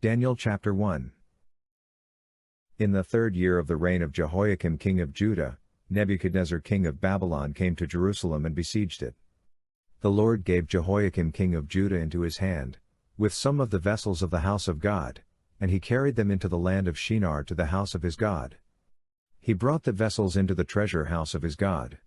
Daniel chapter 1. In the 3rd year of the reign of Jehoiakim king of Judah, Nebuchadnezzar king of Babylon came to Jerusalem and besieged it. The Lord gave Jehoiakim king of Judah into his hand, with some of the vessels of the house of God, and he carried them into the land of Shinar to the house of his God. He brought the vessels into the treasure house of his God.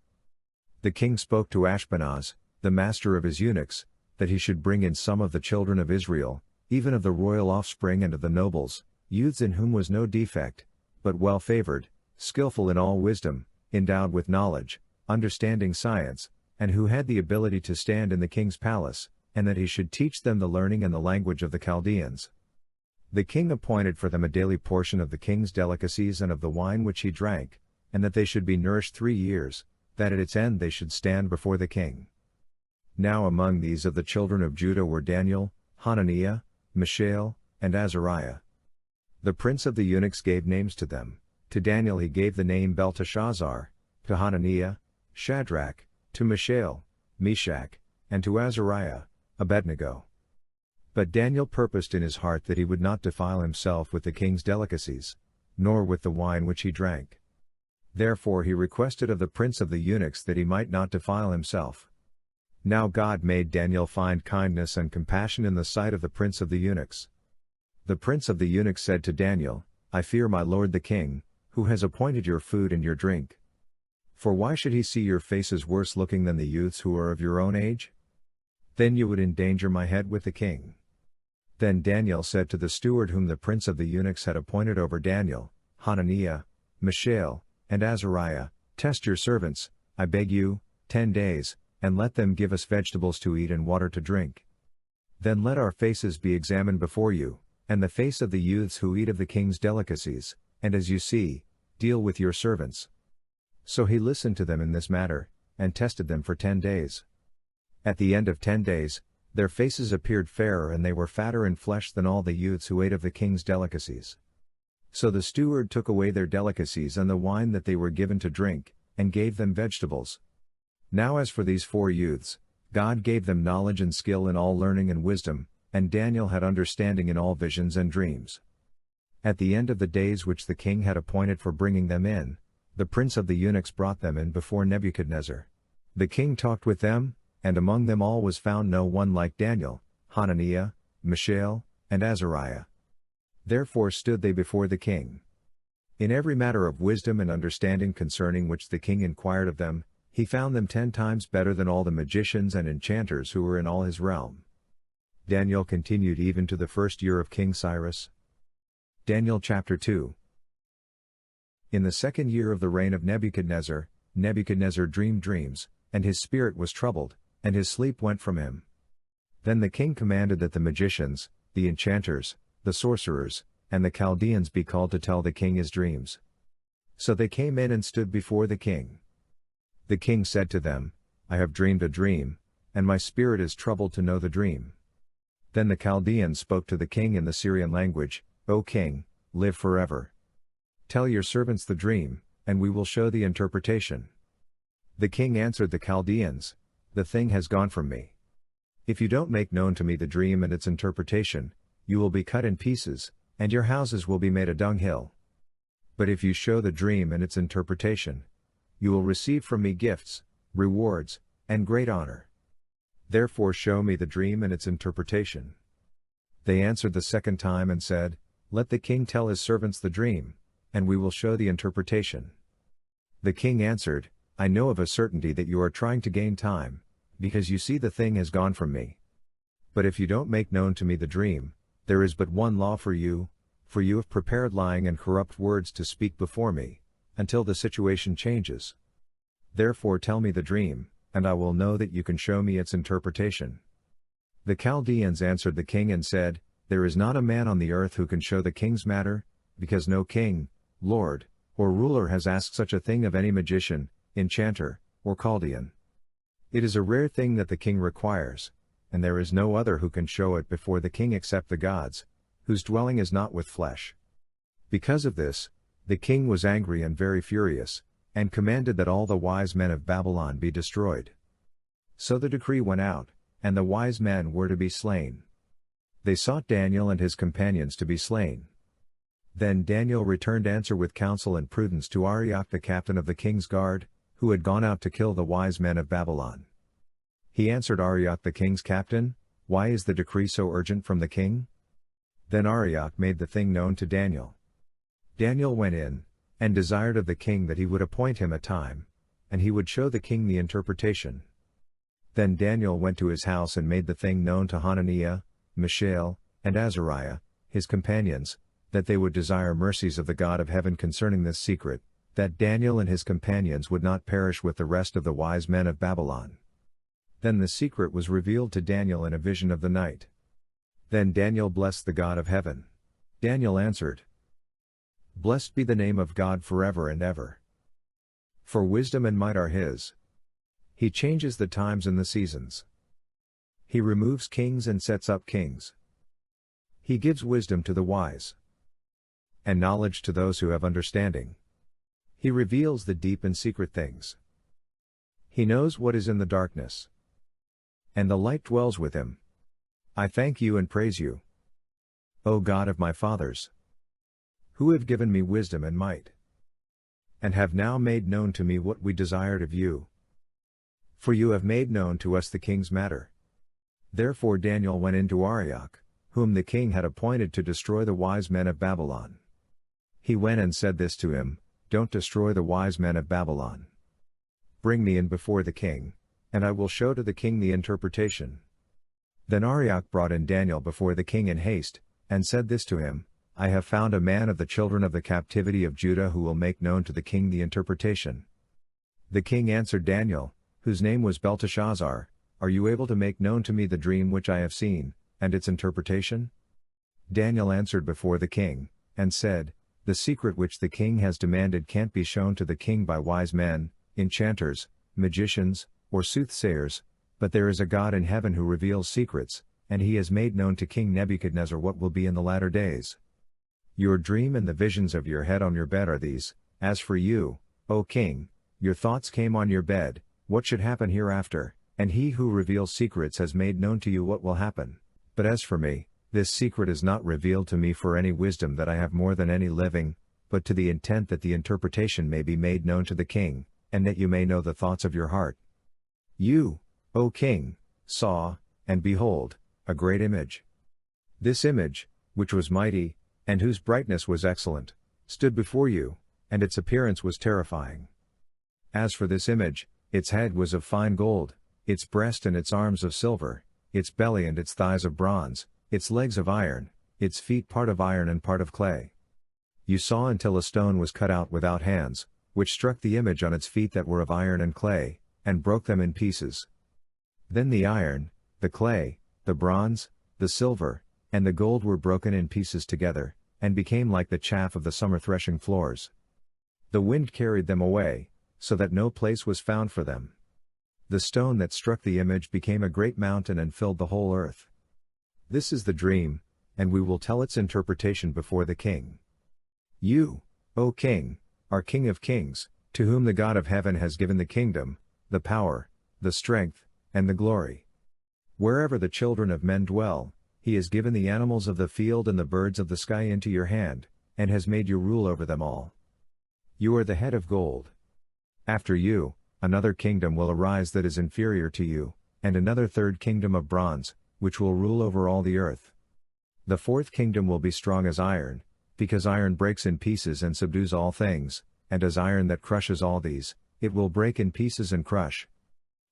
The king spoke to Ashpenaz, the master of his eunuchs, that he should bring in some of the children of Israel, even of the royal offspring and of the nobles, youths in whom was no defect, but well favored, skillful in all wisdom, endowed with knowledge, understanding science, and who had the ability to stand in the king's palace, and that he should teach them the learning and the language of the Chaldeans. The king appointed for them a daily portion of the king's delicacies and of the wine which he drank, and that they should be nourished 3 years, that at its end they should stand before the king. Now among these of the children of Judah were Daniel, Hananiah, Mishael, and Azariah. The prince of the eunuchs gave names to them. To Daniel he gave the name Belteshazzar, to Hananiah, Shadrach, to Mishael, Meshach, and to Azariah, Abednego. But Daniel purposed in his heart that he would not defile himself with the king's delicacies, nor with the wine which he drank. Therefore he requested of the prince of the eunuchs that he might not defile himself. Now God made Daniel find kindness and compassion in the sight of the prince of the eunuchs. The prince of the eunuchs said to Daniel, I fear my lord the king, who has appointed your food and your drink. For why should he see your faces worse looking than the youths who are of your own age? Then you would endanger my head with the king. Then Daniel said to the steward whom the prince of the eunuchs had appointed over Daniel, Hananiah, Mishael, and Azariah, test your servants, I beg you, 10 days, and let them give us vegetables to eat and water to drink. Then let our faces be examined before you, and the face of the youths who eat of the king's delicacies, and as you see, deal with your servants. So he listened to them in this matter, and tested them for 10 days. At the end of 10 days, their faces appeared fairer and they were fatter in flesh than all the youths who ate of the king's delicacies. So the steward took away their delicacies and the wine that they were given to drink, and gave them vegetables. Now as for these 4 youths, God gave them knowledge and skill in all learning and wisdom, and Daniel had understanding in all visions and dreams. At the end of the days which the king had appointed for bringing them in, the prince of the eunuchs brought them in before Nebuchadnezzar. The king talked with them, and among them all was found no one like Daniel, Hananiah, Mishael, and Azariah. Therefore stood they before the king. In every matter of wisdom and understanding concerning which the king inquired of them, he found them 10 times better than all the magicians and enchanters who were in all his realm. Daniel continued even to the 1st year of King Cyrus. Daniel chapter 2. In the 2nd year of the reign of Nebuchadnezzar, Nebuchadnezzar dreamed dreams, and his spirit was troubled, and his sleep went from him. Then the king commanded that the magicians, the enchanters, the sorcerers, and the Chaldeans be called to tell the king his dreams. So they came in and stood before the king. The king said to them, I have dreamed a dream, and my spirit is troubled to know the dream. Then the Chaldeans spoke to the king in the Syrian language, O king, live forever. Tell your servants the dream, and we will show the interpretation. The king answered the Chaldeans, The thing has gone from me. If you don't make known to me the dream and its interpretation, you will be cut in pieces, and your houses will be made a dunghill. But if you show the dream and its interpretation, you will receive from me gifts, rewards, and great honor. Therefore show me the dream and its interpretation. They answered the 2nd time and said, Let the king tell his servants the dream, and we will show the interpretation. The king answered, I know of a certainty that you are trying to gain time, because you see the thing has gone from me. But if you don't make known to me the dream, there is but one law for you have prepared lying and corrupt words to speak before me, until the situation changes. Therefore tell me the dream, and I will know that you can show me its interpretation. The Chaldeans answered the king and said, There is not a man on the earth who can show the king's matter, because no king, lord, or ruler has asked such a thing of any magician, enchanter, or Chaldean. It is a rare thing that the king requires, and there is no other who can show it before the king except the gods, whose dwelling is not with flesh. Because of this, the king was angry and very furious, and commanded that all the wise men of Babylon be destroyed. So the decree went out, and the wise men were to be slain. They sought Daniel and his companions to be slain. Then Daniel returned answer with counsel and prudence to Arioch the captain of the king's guard, who had gone out to kill the wise men of Babylon. He answered Arioch the king's captain, "Why is the decree so urgent from the king?" Then Arioch made the thing known to Daniel. Daniel went in, and desired of the king that he would appoint him a time, and he would show the king the interpretation. Then Daniel went to his house and made the thing known to Hananiah, Mishael, and Azariah, his companions, that they would desire mercies of the God of heaven concerning this secret, that Daniel and his companions would not perish with the rest of the wise men of Babylon. Then the secret was revealed to Daniel in a vision of the night. Then Daniel blessed the God of heaven. Daniel answered, "Blessed be the name of God forever and ever. For wisdom and might are his. He changes the times and the seasons. He removes kings and sets up kings. He gives wisdom to the wise, and knowledge to those who have understanding. He reveals the deep and secret things. He knows what is in the darkness, and the light dwells with him. I thank you and praise you, O God of my fathers, who have given me wisdom and might, and have now made known to me what we desired of you. For you have made known to us the king's matter." Therefore Daniel went in to Arioch, whom the king had appointed to destroy the wise men of Babylon. He went and said this to him, "Don't destroy the wise men of Babylon. Bring me in before the king, and I will show to the king the interpretation." Then Arioch brought in Daniel before the king in haste, and said this to him, "I have found a man of the children of the captivity of Judah who will make known to the king the interpretation." The king answered Daniel, whose name was Belteshazzar, "Are you able to make known to me the dream which I have seen, and its interpretation?" Daniel answered before the king, and said, "The secret which the king has demanded can't be shown to the king by wise men, enchanters, magicians, or soothsayers, but there is a God in heaven who reveals secrets, and he has made known to King Nebuchadnezzar what will be in the latter days. Your dream and the visions of your head on your bed are these. As for you, O king, your thoughts came on your bed, what should happen hereafter, and he who reveals secrets has made known to you what will happen. But as for me, this secret is not revealed to me for any wisdom that I have more than any living, but to the intent that the interpretation may be made known to the king, and that you may know the thoughts of your heart. You, O king, saw, and behold, a great image. This image, which was mighty, and whose brightness was excellent, stood before you, and its appearance was terrifying. As for this image, its head was of fine gold, its breast and its arms of silver, its belly and its thighs of bronze, its legs of iron, its feet part of iron and part of clay. You saw until a stone was cut out without hands, which struck the image on its feet that were of iron and clay, and broke them in pieces. Then the iron, the clay, the bronze, the silver, and the gold were broken in pieces together, and became like the chaff of the summer threshing floors. The wind carried them away, so that no place was found for them. The stone that struck the image became a great mountain and filled the whole earth. This is the dream, and we will tell its interpretation before the king. You, O king, are King of kings, to whom the God of heaven has given the kingdom, the power, the strength, and the glory. Wherever the children of men dwell, he has given the animals of the field and the birds of the sky into your hand, and has made you rule over them all. You are the head of gold. After you, another kingdom will arise that is inferior to you, and another third kingdom of bronze, which will rule over all the earth. The fourth kingdom will be strong as iron, because iron breaks in pieces and subdues all things, and as iron that crushes all these, it will break in pieces and crush.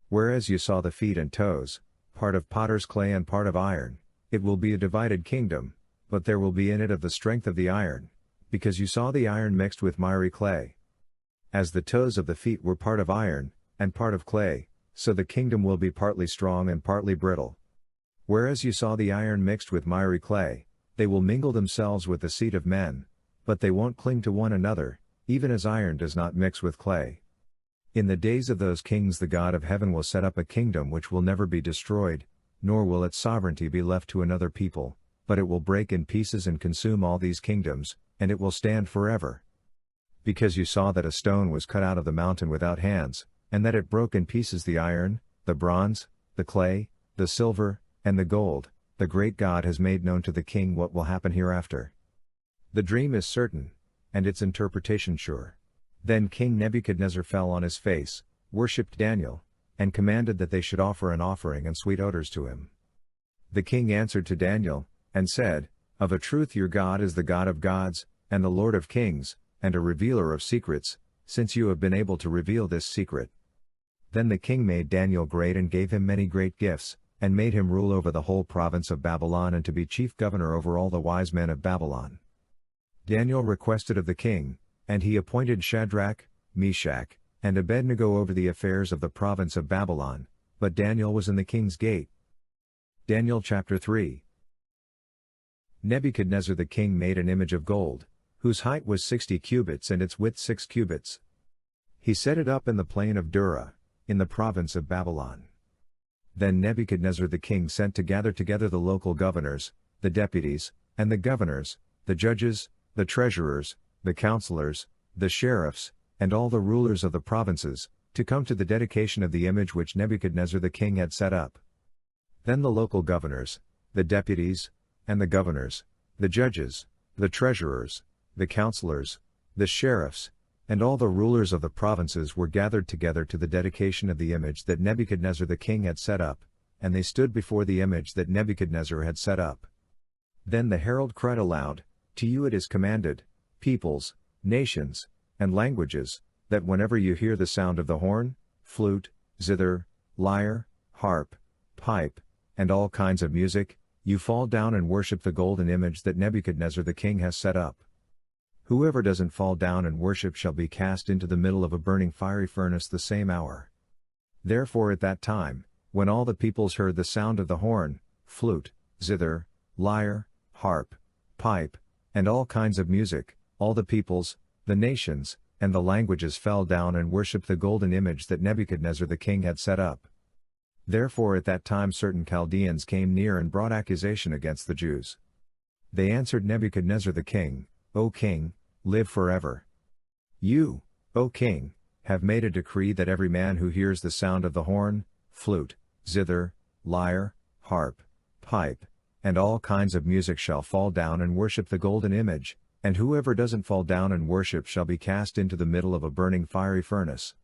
Whereas you saw the feet and toes, part of potter's clay and part of iron, it will be a divided kingdom, but there will be in it of the strength of the iron, because you saw the iron mixed with miry clay. As the toes of the feet were part of iron, and part of clay, so the kingdom will be partly strong and partly brittle. Whereas you saw the iron mixed with miry clay, they will mingle themselves with the seed of men, but they won't cling to one another, even as iron does not mix with clay. In the days of those kings the God of heaven will set up a kingdom which will never be destroyed, nor will its sovereignty be left to another people, but it will break in pieces and consume all these kingdoms, and it will stand forever. Because you saw that a stone was cut out of the mountain without hands, and that it broke in pieces the iron, the bronze, the clay, the silver, and the gold the great God has made known to the king what will happen hereafter. The dream is certain, and its interpretation sure. Then King Nebuchadnezzar fell on his face, worshipped Daniel, and commanded that they should offer an offering and sweet odors to him. The king answered to Daniel, and said, Of a truth your God is the God of gods, and the Lord of kings, and a revealer of secrets, since you have been able to reveal this secret. Then the king made Daniel great and gave him many great gifts, and made him rule over the whole province of Babylon and to be chief governor over all the wise men of Babylon. Daniel requested of the king, and he appointed Shadrach, Meshach, and Abednego over the affairs of the province of Babylon, but Daniel was in the king's gate. Daniel chapter 3. Nebuchadnezzar the king made an image of gold, whose height was 60 cubits and its width 6 cubits. He set it up in the plain of Dura, in the province of Babylon. Then Nebuchadnezzar the king sent to gather together the local governors, the deputies, and the governors, the judges, the treasurers, the counselors, the sheriffs, and all the rulers of the provinces, to come to the dedication of the image which Nebuchadnezzar the king had set up. Then the local governors, the deputies, and the governors, the judges, the treasurers, the counselors, the sheriffs, and all the rulers of the provinces were gathered together to the dedication of the image that Nebuchadnezzar the king had set up, and they stood before the image that Nebuchadnezzar had set up. Then the herald cried aloud, To you it is commanded, peoples, nations, and languages, that whenever you hear the sound of the horn, flute, zither, lyre, harp, pipe, and all kinds of music, you fall down and worship the golden image that Nebuchadnezzar the king has set up. Whoever doesn't fall down and worship shall be cast into the middle of a burning fiery furnace the same hour. Therefore at that time, when all the peoples heard the sound of the horn, flute, zither, lyre, harp, pipe, and all kinds of music, all the peoples, the nations, and the languages fell down and worshipped the golden image that Nebuchadnezzar the king had set up. Therefore at that time certain Chaldeans came near and brought accusation against the Jews. They answered Nebuchadnezzar the king, O king, live forever. You, O king, have made a decree that every man who hears the sound of the horn, flute, zither, lyre, harp, pipe, and all kinds of music shall fall down and worship the golden image, and whoever doesn't fall down and worship shall be cast into the middle of a burning fiery furnace.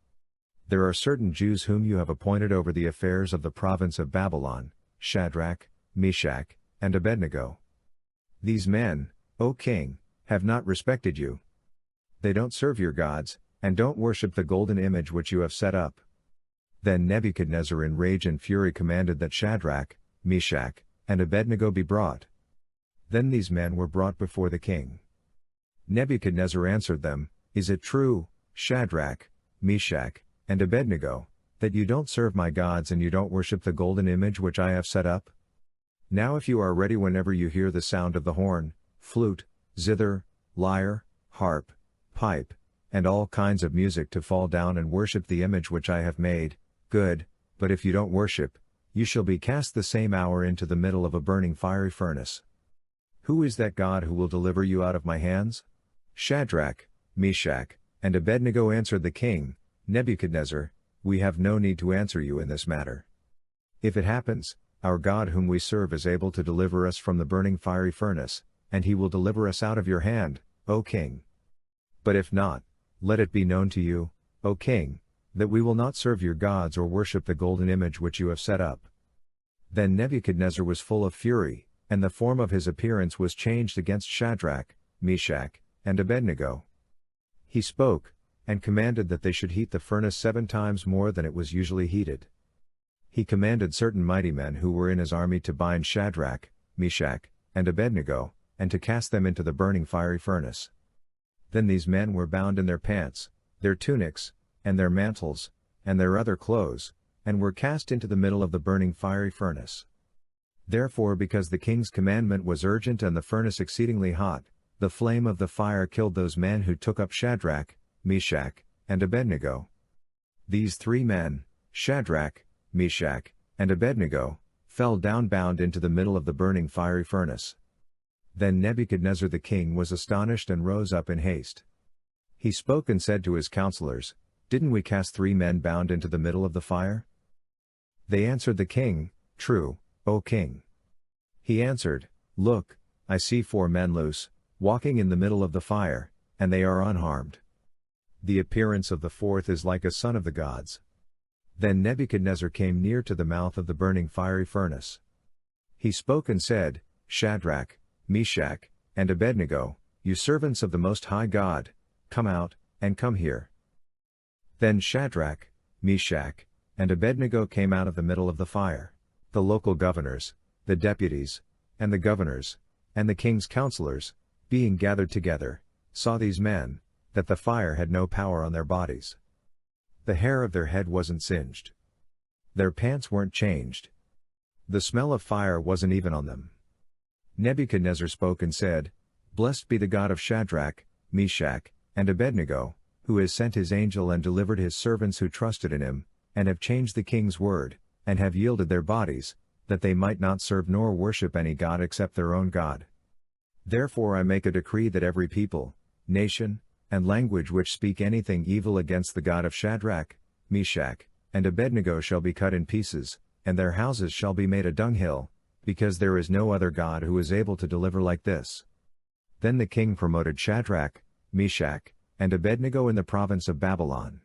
There are certain Jews whom you have appointed over the affairs of the province of Babylon, Shadrach, Meshach, and Abednego. These men, O king, have not respected you. They don't serve your gods, and don't worship the golden image which you have set up. Then Nebuchadnezzar in rage and fury commanded that Shadrach, Meshach, and Abednego be brought. Then these men were brought before the king. Nebuchadnezzar answered them, Is it true, Shadrach, Meshach, and Abednego, that you don't serve my gods and you don't worship the golden image which I have set up? Now if you are ready whenever you hear the sound of the horn, flute, zither, lyre, harp, pipe, and all kinds of music to fall down and worship the image which I have made, good, but if you don't worship, you shall be cast the same hour into the middle of a burning fiery furnace. Who is that God who will deliver you out of my hands? Shadrach, Meshach, and Abednego answered the king, Nebuchadnezzar, we have no need to answer you in this matter. If it happens, our God whom we serve is able to deliver us from the burning fiery furnace, and he will deliver us out of your hand, O king. But if not, let it be known to you, O king, that we will not serve your gods or worship the golden image which you have set up. Then Nebuchadnezzar was full of fury, and the form of his appearance was changed against Shadrach, Meshach, and Abednego. He spoke, and commanded that they should heat the furnace 7 times more than it was usually heated. He commanded certain mighty men who were in his army to bind Shadrach, Meshach, and Abednego, and to cast them into the burning fiery furnace. Then these men were bound in their pants, their tunics, and their mantles, and their other clothes, and were cast into the middle of the burning fiery furnace. Therefore because the king's commandment was urgent and the furnace exceedingly hot, the flame of the fire killed those men who took up Shadrach, Meshach, and Abednego. These 3 men, Shadrach, Meshach, and Abednego, fell down bound into the middle of the burning fiery furnace. Then Nebuchadnezzar the king was astonished and rose up in haste. He spoke and said to his counselors, Didn't we cast 3 men bound into the middle of the fire? They answered the king, True, O king. He answered, Look, I see 4 men loose, walking in the middle of the fire, and they are unharmed. The appearance of the 4th is like a son of the gods. Then Nebuchadnezzar came near to the mouth of the burning fiery furnace. He spoke and said, Shadrach, Meshach, and Abednego, you servants of the Most High God, come out, and come here. Then Shadrach, Meshach, and Abednego came out of the middle of the fire. The local governors, the deputies, and the governors, and the king's counselors, being gathered together, saw these men, that the fire had no power on their bodies. The hair of their head wasn't singed. Their pants weren't changed. The smell of fire wasn't even on them. Nebuchadnezzar spoke and said, Blessed be the God of Shadrach, Meshach, and Abednego, who has sent his angel and delivered his servants who trusted in him, and have changed the king's word, and have yielded their bodies, that they might not serve nor worship any god except their own God. Therefore I make a decree that every people, nation, and language which speak anything evil against the God of Shadrach, Meshach, and Abednego shall be cut in pieces, and their houses shall be made a dunghill, because there is no other God who is able to deliver like this. Then the king promoted Shadrach, Meshach, and Abednego in the province of Babylon.